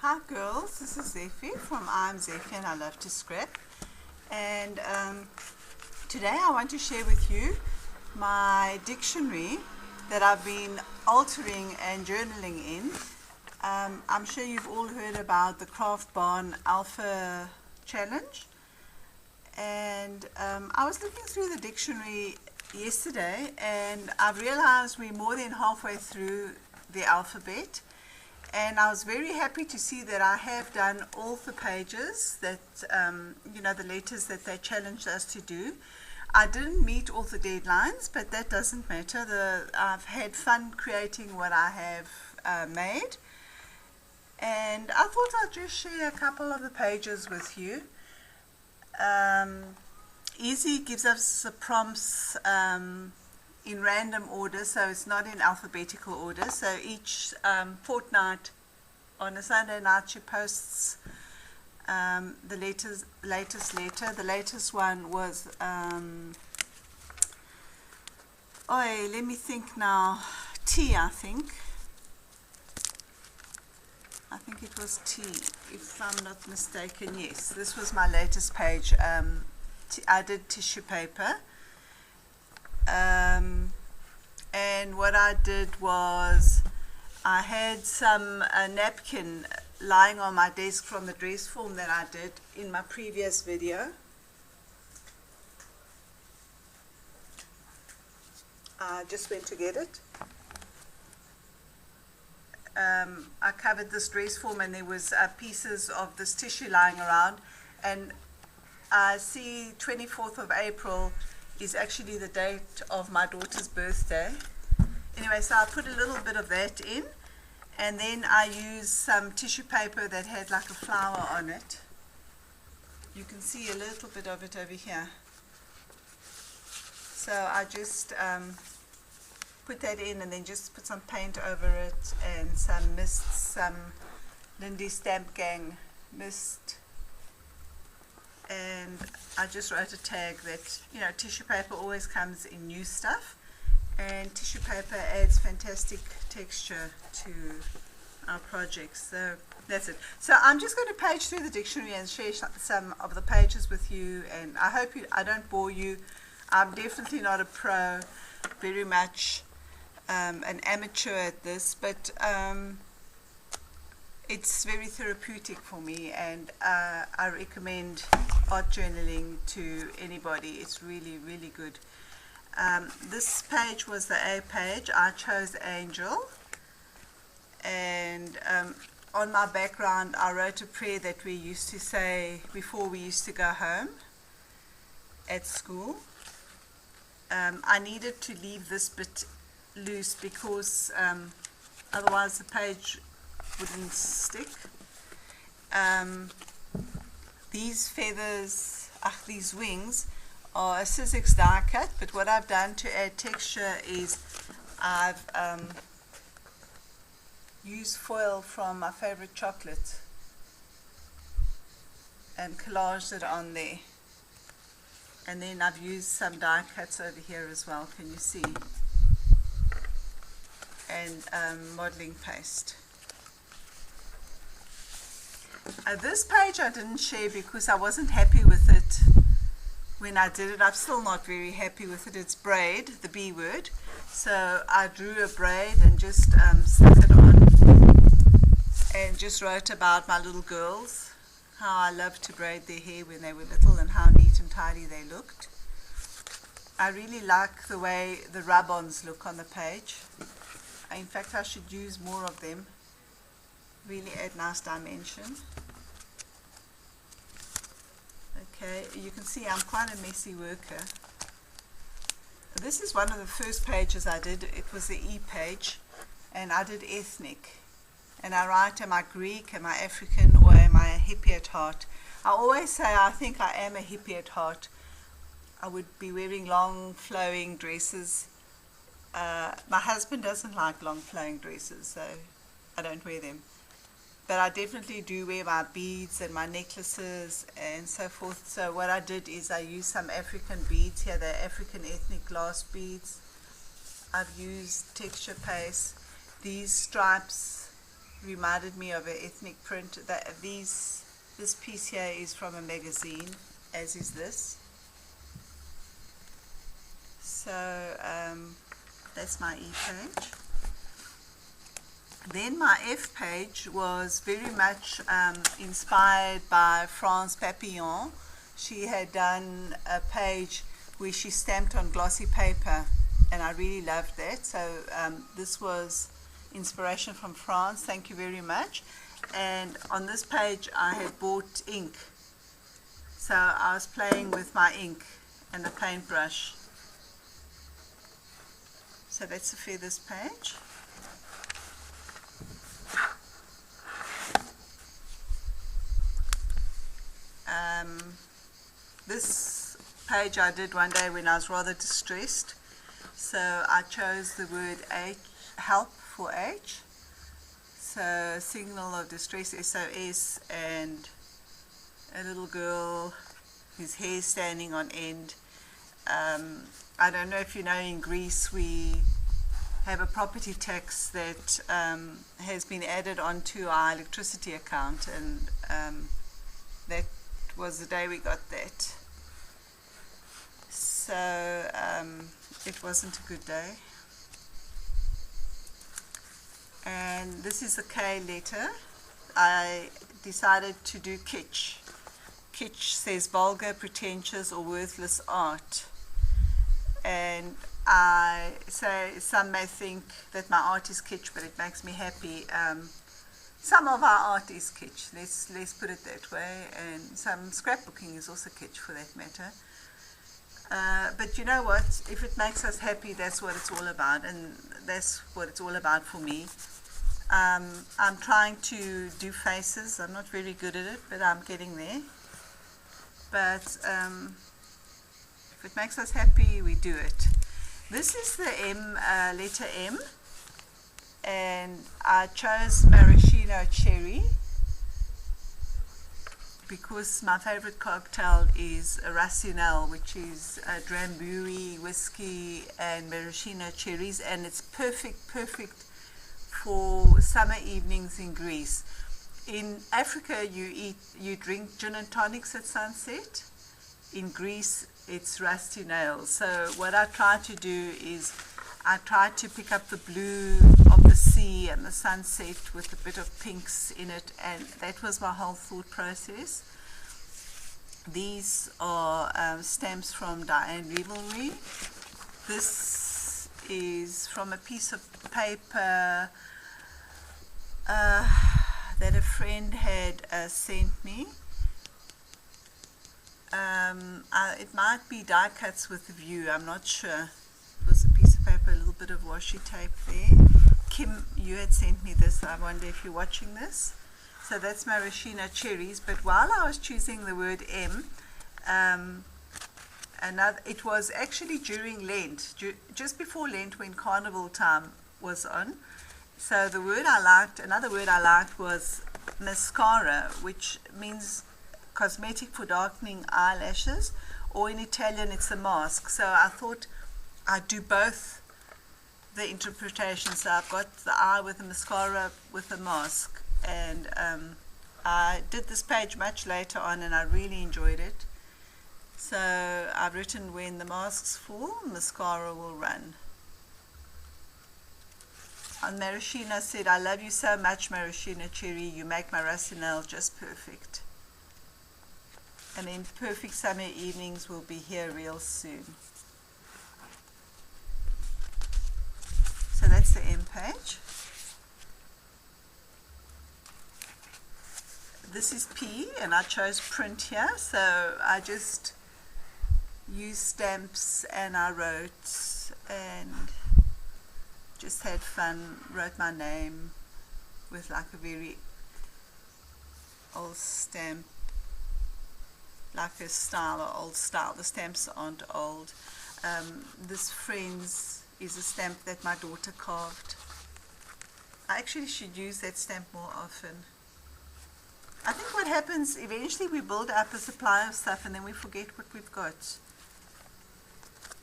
Hi girls, this is Zeffy from I'm Zeffy and I Love to Scrap, and today I want to share with you my dictionary that I've been altering and journaling in. I'm sure you've all heard about the Craft Barn Alpha Challenge, and I was looking through the dictionary yesterday and I realized we're more than halfway through the alphabet. And I was very happy to see that I have done all the pages that, the letters that they challenged us to do. I didn't meet all the deadlines, but that doesn't matter. I've had fun creating what I have made. And I thought I'd just share a couple of the pages with you. Easy gives us the prompts in random order, so it's not in alphabetical order. So each fortnight on a Sunday night she posts the latest letter. The latest one was let me think now, T. I think it was T, if I'm not mistaken. Yes, this was my latest page. I did tissue paper. And what I did was I had some napkin lying on my desk from the dress form that I did in my previous video. I just went to get it. I covered this dress form and there was pieces of this tissue lying around, and I see 24th of April is actually the date of my daughter's birthday. Anyway, so I put a little bit of that in, and then I used some tissue paper that had like a flower on it. You can see a little bit of it over here. So I just put that in and then just put some paint over it and some mist, some Lindy Stamp Gang mist. And I just wrote a tag that, tissue paper always comes in new stuff, and tissue paper adds fantastic texture to our projects. So that's it. So I'm just going to page through the dictionary and share some of the pages with you, and I hope I don't bore you. I'm definitely not a pro, very much an amateur at this, but it's very therapeutic for me, and I recommend art journaling to anybody. It's really, really good. This page was the A page. I chose Angel, and on my background I wrote a prayer that we used to say before we used to go home at school. I needed to leave this bit loose because otherwise the page wouldn't stick. These feathers, these wings, are a Sizzix die cut, but what I've done to add texture is I've used foil from my favorite chocolate and collaged it on there. And then I've used some die cuts over here as well, can you see? And modeling paste. This page I didn't share because I wasn't happy with it when I did it. I'm still not very happy with it. It's braid, the B word. So I drew a braid and just stuck it on and just wrote about my little girls, how I loved to braid their hair when they were little and how neat and tidy they looked. I really like the way the rub-ons look on the page. In fact, I should use more of them. Really add nice dimension. Okay, you can see I'm quite a messy worker. This is one of the first pages I did. It was the E page, and I did ethnic. And I write, am I Greek, am I African, or am I a hippie at heart? I always say I think I am a hippie at heart. I would be wearing long flowing dresses. My husband doesn't like long flowing dresses, so I don't wear them. But I definitely do wear my beads and my necklaces and so forth. So what I did is I used some African beads here, the African ethnic glass beads. I've used texture paste. These stripes reminded me of an ethnic print. This piece here is from a magazine, as is this. So that's my E page. Then my F page was very much inspired by France Papillon. She had done a page where she stamped on glossy paper, and I really loved that. So this was inspiration from France. Thank you very much. And on this page I had bought ink. So I was playing with my ink and the paintbrush. So that's the feathers page. This page I did one day when I was rather distressed. So I chose the word H, help for H. So signal of distress, SOS, and a little girl whose hair standing on end. I don't know if you know, in Greece we have a property tax that has been added onto our electricity account, and that was the day we got that. So it wasn't a good day. And this is a K letter. I decided to do kitsch. Kitsch says vulgar, pretentious, or worthless art. And I say some may think that my art is kitsch, but it makes me happy. Some of our art is kitsch, let's put it that way, and some scrapbooking is also kitsch for that matter. But you know what, if it makes us happy, that's what it's all about, and that's what it's all about for me. I'm trying to do faces. I'm not very good at it, but I'm getting there. But if it makes us happy, we do it. This is the M, letter M, and I chose maraschino cherry because my favorite cocktail is a racinelle, which is a drambuie whiskey and maraschino cherries, and it's perfect for summer evenings in Greece. In Africa you drink gin and tonics at sunset. In Greece it's rusty nails. So what I try to do is I try to pick up the blue of the sea and the sunset with a bit of pinks in it, and that was my whole thought process. These are stamps from Diane Revelry. This is from a piece of paper that a friend had sent me. It might be die cuts with a view, I'm not sure. It was a piece of paper, a little bit of washi tape there. Kim, you had sent me this. I wonder if you're watching this. So that's maraschino cherries. But while I was choosing the word M, it was actually during Lent, just before Lent, when carnival time was on. So the word I liked, another word I liked was mascara, which means cosmetic for darkening eyelashes, or in Italian it's a mask. So I thought I'd do both the interpretations. So I've got the eye with a mascara with a mask, and I did this page much later on and I really enjoyed it. So I've written, when the masks fall, mascara will run. On maraschino said, I love you so much, maraschino cherry, you make my racinelle just perfect. And then perfect summer evenings will be here real soon. So that's the M page. This is P, and I chose print here, so I just used stamps and I wrote and just had fun, wrote my name with like a very old stamp, like a style or old style. The stamps aren't old. This Friends is a stamp that my daughter carved. I actually should use that stamp more often. I think what happens, eventually we build up a supply of stuff and then we forget what we've got.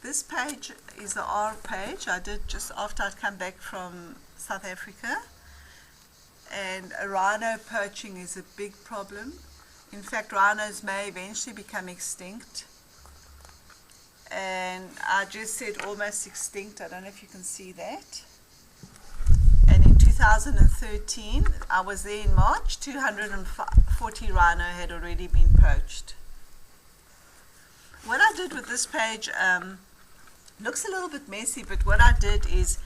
This page is the R page I did just after I'd come back from South Africa. and rhino poaching is a big problem. In fact, rhinos may eventually become extinct. And I just said almost extinct. I don't know if you can see that. And in 2013, I was there in March, 240 rhino had already been poached. What I did with this page looks a little bit messy, but what I did is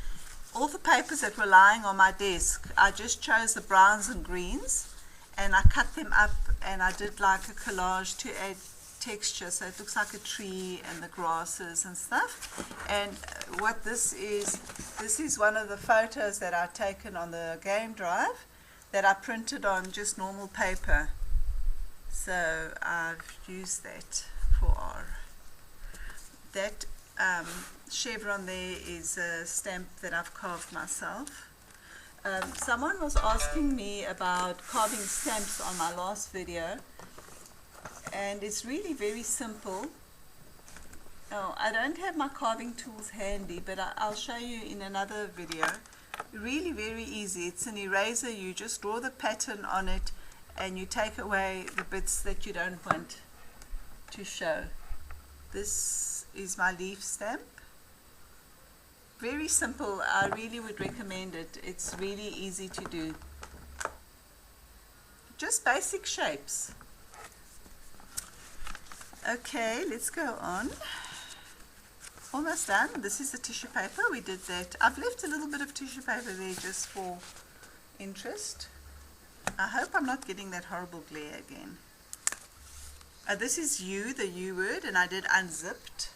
all the papers that were lying on my desk, I just chose the browns and greens and I cut them up and I did like a collage to add texture, so it looks like a tree and the grasses and stuff. And what this is one of the photos that I've taken on the game drive that I printed on just normal paper. So I've used that for R. That chevron there is a stamp that I've carved myself. Someone was asking me about carving stamps on my last video, and it's really very simple. Oh, I don't have my carving tools handy, but I'll show you in another video. Really very easy. It's an eraser. You just draw the pattern on it and you take away the bits that you don't want to show. This is my leaf stamp. Very simple. I really would recommend it. It's really easy to do. Just basic shapes. Okay, let's go on. Almost done. This is the tissue paper. We did that. I've left a little bit of tissue paper there just for interest. I hope I'm not getting that horrible glare again. This is U, the U word, and I did unzipped.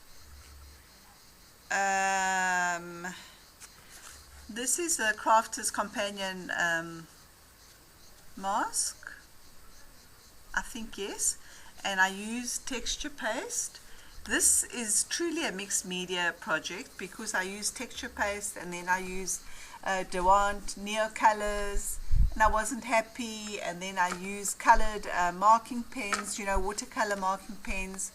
This is a Crafter's Companion mask, I think, yes, and I use texture paste. This is truly a mixed media project because I use texture paste and then I use Dewant Neo colors, and I wasn't happy, and then I used colored marking pens, you know, watercolor marking pens,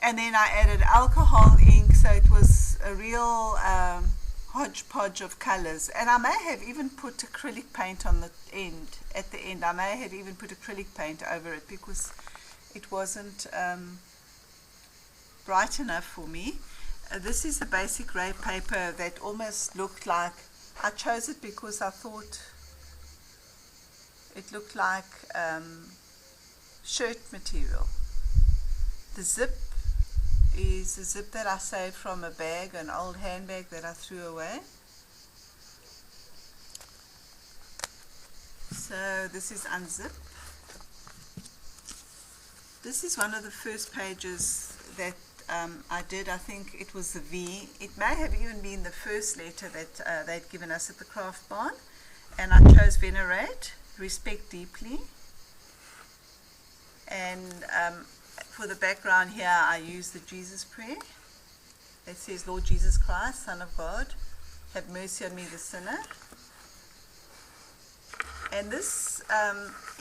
and then I added alcohol ink, so it was a real hodgepodge of colors. And I may have even put acrylic paint on the end. At the end I may have even put acrylic paint over it because it wasn't bright enough for me. This is the basic ray paper that almost looked like, I chose it because I thought it looked like shirt material. The zip is a zip that I saved from a bag, an old handbag that I threw away. So this is unzip. This is one of the first pages that I did. I think it was the V. It may have even been the first letter that they'd given us at the craft barn, and I chose venerate, respect deeply. And for the background here I use the Jesus prayer. It says, Lord Jesus Christ, Son of God, have mercy on me the sinner. And this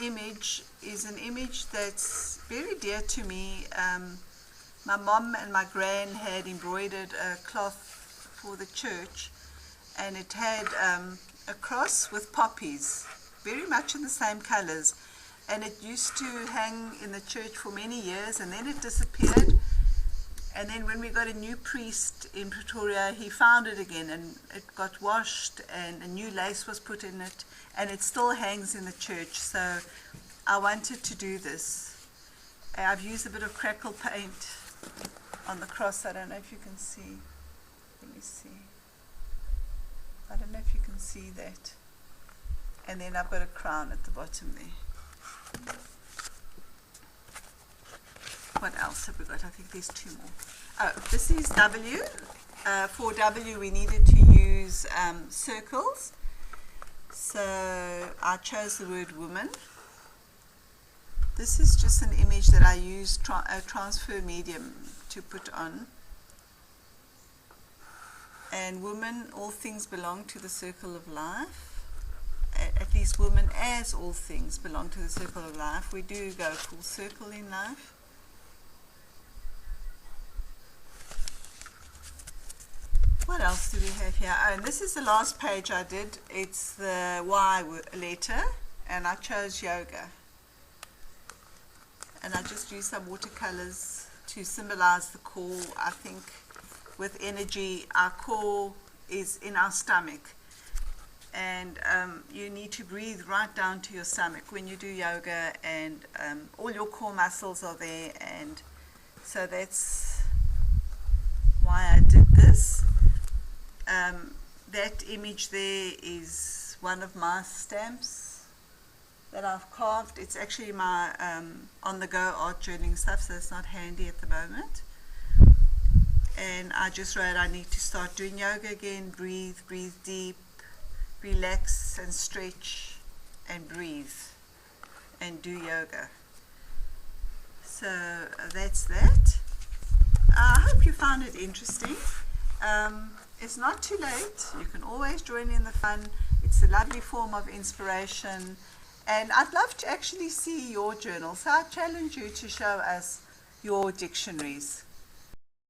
image is an image that's very dear to me. My mom and my gran had embroidered a cloth for the church, and it had a cross with poppies, very much in the same colors. And it used to hang in the church for many years, and then it disappeared. And then when we got a new priest in Pretoria, he found it again, and it got washed and a new lace was put in it, and it still hangs in the church. So I wanted to do this. I've used a bit of crackle paint on the cross. I don't know if you can see. Let me see. I don't know if you can see that. And then I've got a crown at the bottom there. What else have we got? I think there's two more. Oh, this is W. For W we needed to use circles. So I chose the word woman. This is just an image that I used a transfer medium to put on. And woman, all things belong to the circle of life. At least women, as all things belong to the circle of life. We do go full circle in life. What else do we have here? Oh, and this is the last page I did. It's the Y letter, and I chose yoga. And I just used some watercolors to symbolize the core. I think with energy, our core is in our stomach. And you need to breathe right down to your stomach when you do yoga, and all your core muscles are there. And so that's why I did this. That image there is one of my stamps that I've carved. It's actually my on-the-go art journaling stuff, so it's not handy at the moment. And I just wrote, I need to start doing yoga again. Breathe deep, relax and stretch and breathe and do yoga. So that's that. I hope you found it interesting. It's not too late. You can always join in the fun. It's a lovely form of inspiration. And I'd love to actually see your journal. So I challenge you to show us your dictionaries.